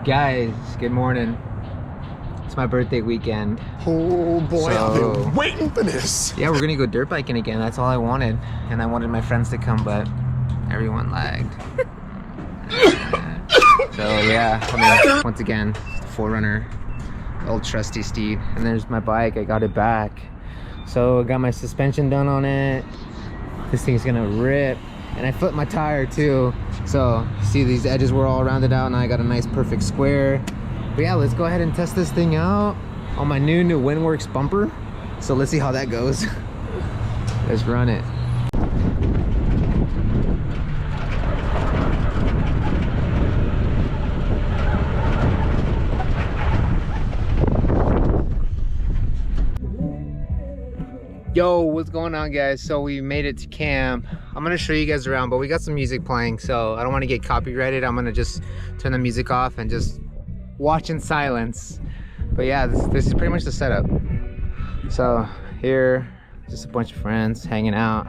Guys, good morning. It's my birthday weekend. Oh boy, I've been waiting for this. Yeah, we're gonna go dirt biking again. That's all I wanted. And I wanted my friends to come, but everyone lagged. So yeah, I mean, once again, the 4Runner, old trusty Steve. And there's my bike, I got it back. So I got my suspension done on it. This thing's gonna rip. And I flipped my tire too. So see, these edges were all rounded out and I got a nice perfect square. But yeah, let's go ahead and test this thing out on my new Windworks bumper. So let's see how that goes. Let's run it. Yo, what's going on, guys? So we made it to camp. I'm gonna show you guys around, but we got some music playing, so I don't want to get copyrighted. I'm gonna just turn the music off and just watch in silence. But yeah, this is pretty much the setup. So here, just a bunch of friends hanging out.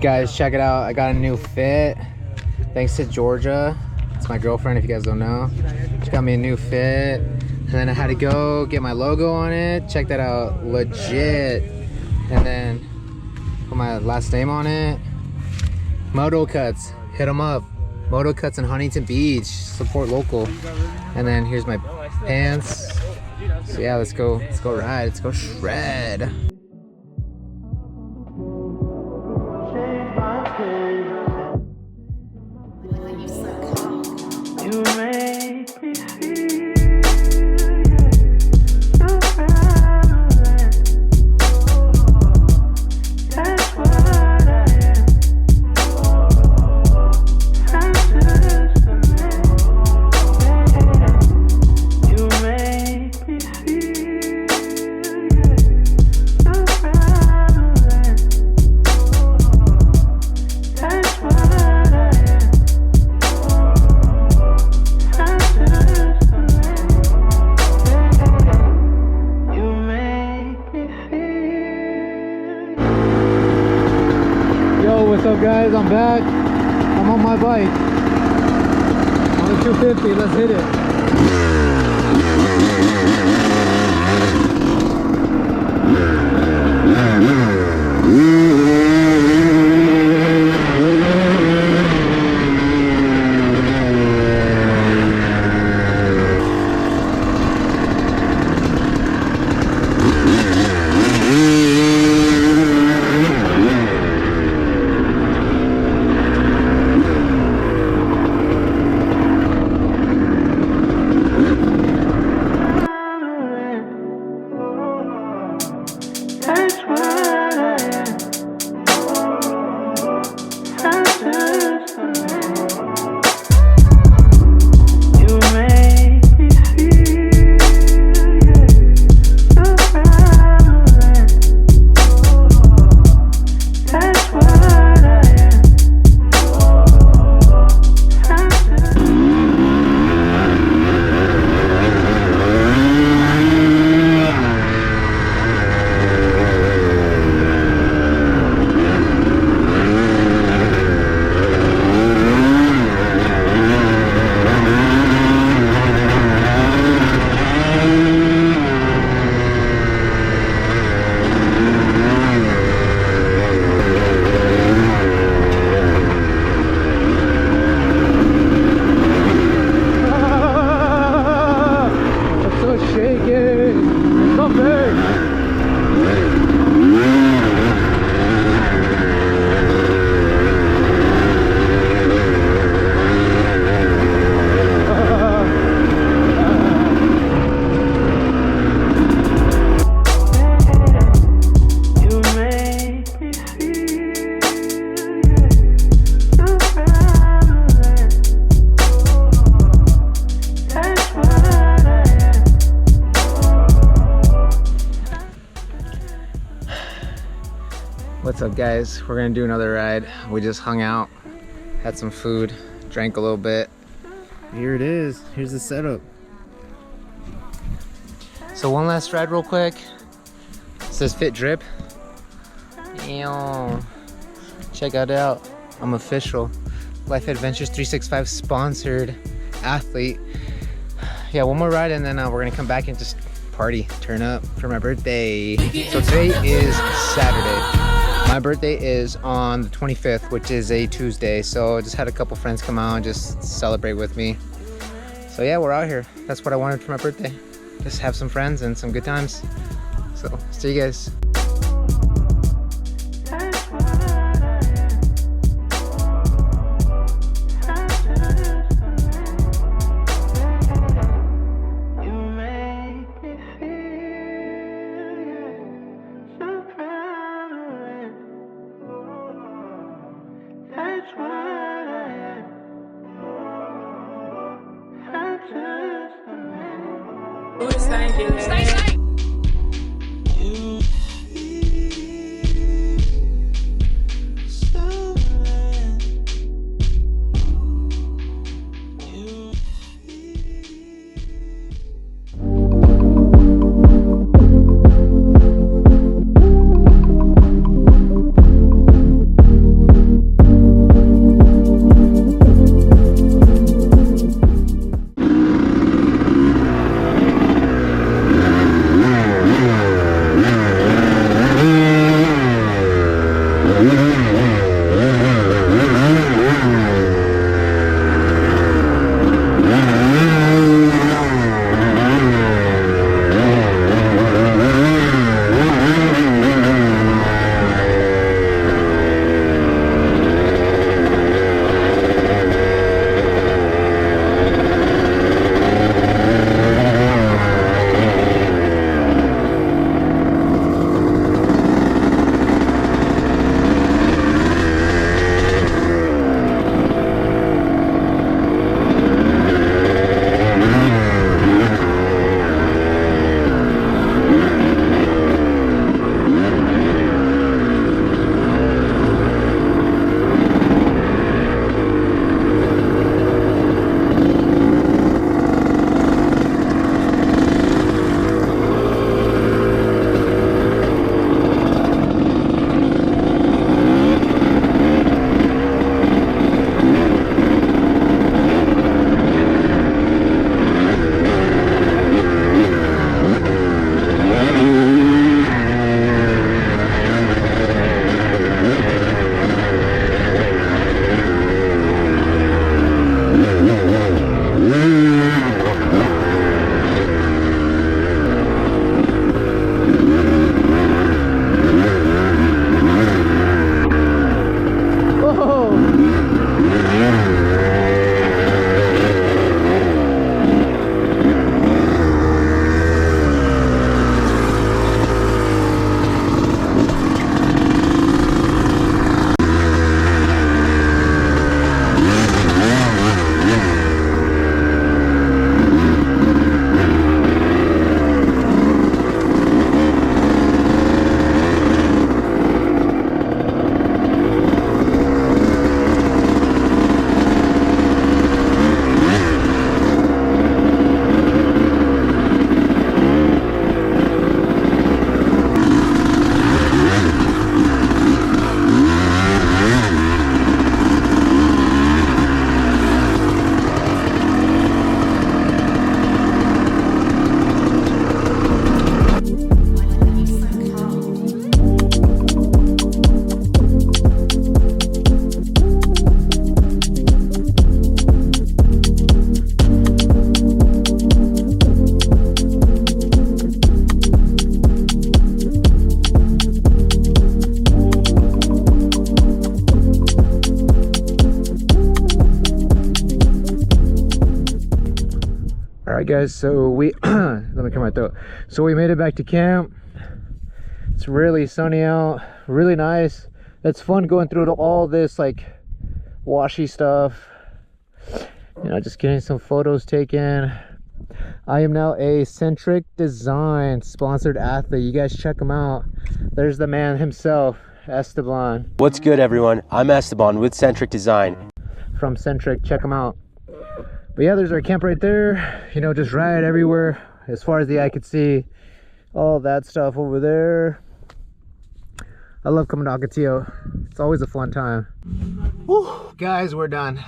Guys, check it out. I got a new fit thanks to Georgia. It's my girlfriend, if you guys don't know. She got me a new fit. And then I had to go get my logo on it. Check that out, legit. And then put my last name on it. Moto Cuts, hit them up. Moto Cuts in Huntington Beach, support local. And then here's my pants. So yeah, let's go ride, let's go shred. What's up, guys? I'm back. I'm on my bike on the 250. Let's hit it. What's up, guys? We're gonna do another ride. We just hung out, had some food, drank a little bit. Here it is. Here's the setup. So one last ride real quick. It says fit drip. Ew. Check it out. I'm official. Life Adventures 365 sponsored athlete. Yeah, one more ride and then we're gonna come back and just party, turn up for my birthday. So today is Saturday. My birthday is on the 25th, which is a Tuesday. So I just had a couple friends come out and just celebrate with me. So yeah, we're out here. That's what I wanted for my birthday. Just have some friends and some good times. So see you guys. Guys, so we let me clear my throat. So we made it back to camp. It's really sunny out, really nice. It's fun going through all this like washy stuff, you know, just getting some photos taken. I am now a Centric Design sponsored athlete. You guys check him out. There's the man himself, Esteban. What's good, everyone? I'm Esteban with Centric Design. From Centric, check him out. But yeah, there's our camp right there. You know, just ride everywhere as far as the eye could see. All that stuff over there. I love coming to Ocotillo. It's always a fun time. Whew. Guys, we're done.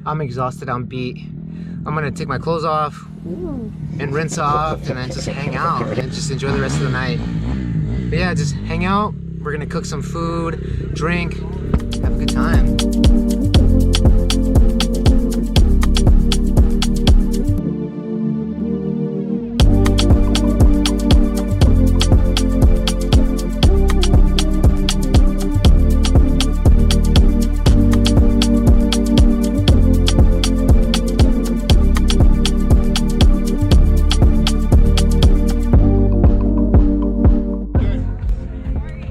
I'm exhausted, I'm beat. I'm gonna take my clothes off and rinse off and then just hang out and just enjoy the rest of the night. But yeah, just hang out. We're gonna cook some food, drink, have a good time.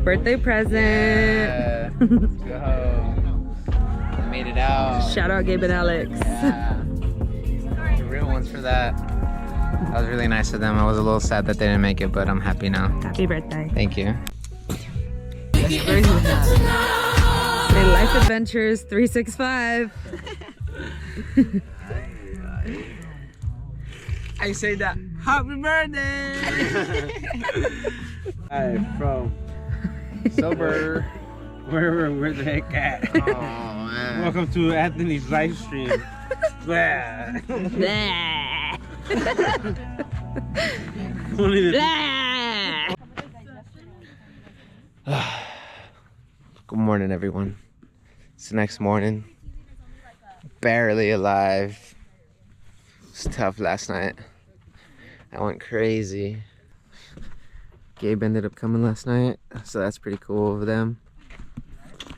Birthday present. Yeah, let's go. I made it out. Shout out Gabe and Alex. Yeah. The real ones for that. That was really nice of them. I was a little sad that they didn't make it, but I'm happy now. Happy birthday. Thank you. Say Life Adventures 365. I say that. Happy birthday! Hi, from Sober. where the heck at? Oh, man. Welcome to Anthony's live stream. Blah. Don't even- Good morning, everyone. It's the next morning. Barely alive. It was tough last night. I went crazy. Gabe ended up coming last night, so that's pretty cool of them.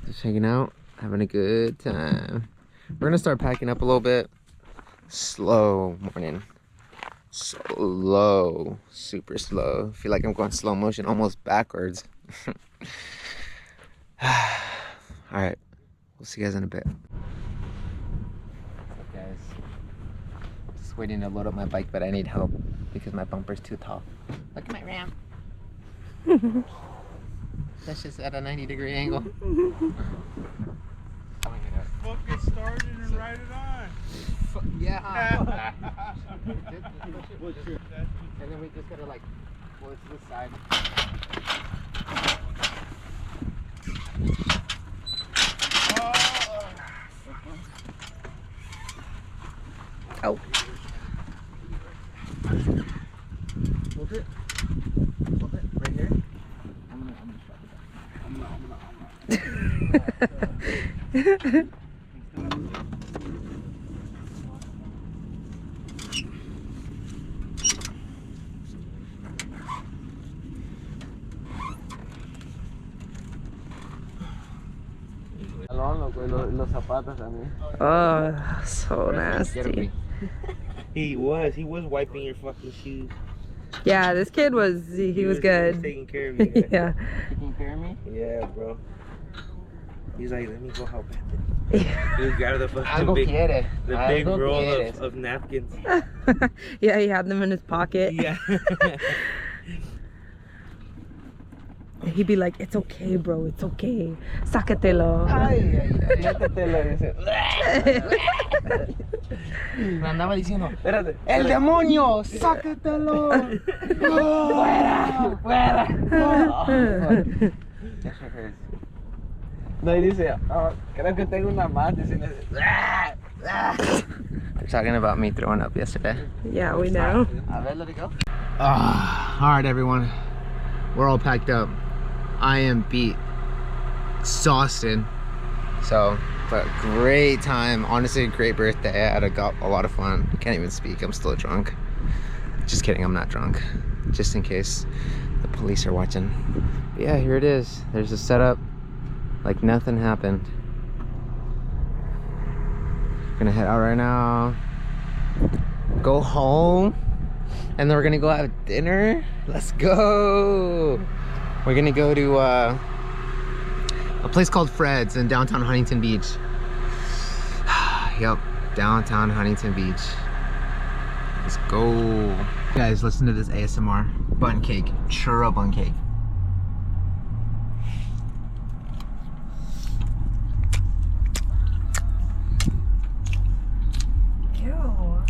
Just hanging out, having a good time. We're gonna start packing up a little bit. Slow morning. Slow, super slow. I feel like I'm going slow motion, almost backwards. Alright, we'll see you guys in a bit. What's up, guys? Just waiting to load up my bike, but I need help because my bumper's too tall. Look at my ramp. That's just at a 90-degree angle. Fuck it started and ride it on. Yeah. And then we just gotta like pull it to the side. Oh. Hold it. Hold it right here. I'm gonna shut it. Los zapatos también. Oh, so nasty. He was wiping your fucking shoes. Yeah, this kid was, he was good. Taking care of you guys. Yeah. Taking care of me? Yeah, bro. He's like, let me go help Anthony. He grabbed the fucking Algo big, quiere. the big roll of napkins. Yeah, he had them in his pocket. Yeah. He'd be like, it's okay, bro, it's okay. Sácatelo. Métetelo, dice. Me andaba diciendo, Espérate. ¡el demonio! ¡Sácatelo! ¡Fuera! ¡Fuera! That shit hurts. No, y dice, oh, creo que tengo una más. Dice, They're talking about me throwing up yesterday. Yeah, we know. A ver, let it go. Alright, everyone. We're all packed up. I am beat. Exhausted. So, but great time. Honestly, great birthday. I had a lot of fun. Can't even speak. I'm still drunk. Just kidding, I'm not drunk. Just in case the police are watching. But yeah, here it is. There's a setup. Like nothing happened. Gonna head out right now. Go home. And then we're gonna go have dinner. Let's go. We're gonna go to a place called Fred's in downtown Huntington Beach. Yep, downtown Huntington Beach. Let's go. Guys, listen to this ASMR. Bun cake, churro bun cake. Ew.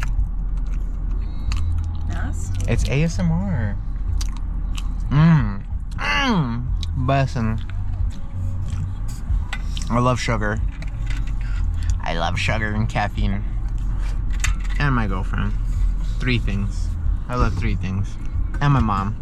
Nasty. It's ASMR. Bussin'. I love sugar. I love sugar and caffeine. And my girlfriend. 3 things. I love 3 things. And my mom.